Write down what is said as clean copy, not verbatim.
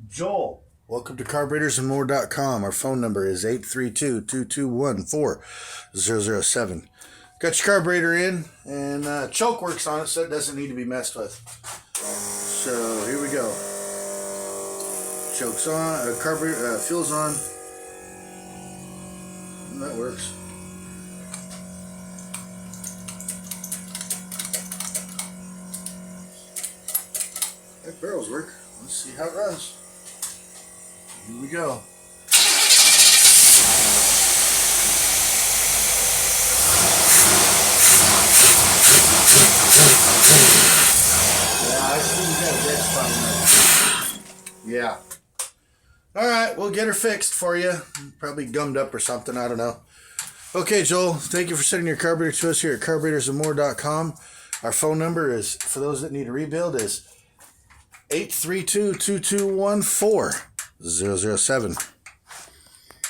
Joel. Welcome to carburetorsandsmore.com. Our phone number is 832-221-4007. Got your carburetor in, and choke works on it, so it doesn't need to be messed with. So here we go. Choke's on, carburetor, fuel's on. And that works. That barrels work. Let's see how it runs. Here we go. Yeah, I see you got a dead spot in there. Yeah. Alright, we'll get her fixed for you. Probably gummed up or something, I don't know. Okay, Joel, thank you for sending your carburetor to us here at carburetorsandsmore.com. Our phone number is, for those that need a rebuild, is 832-221-4007.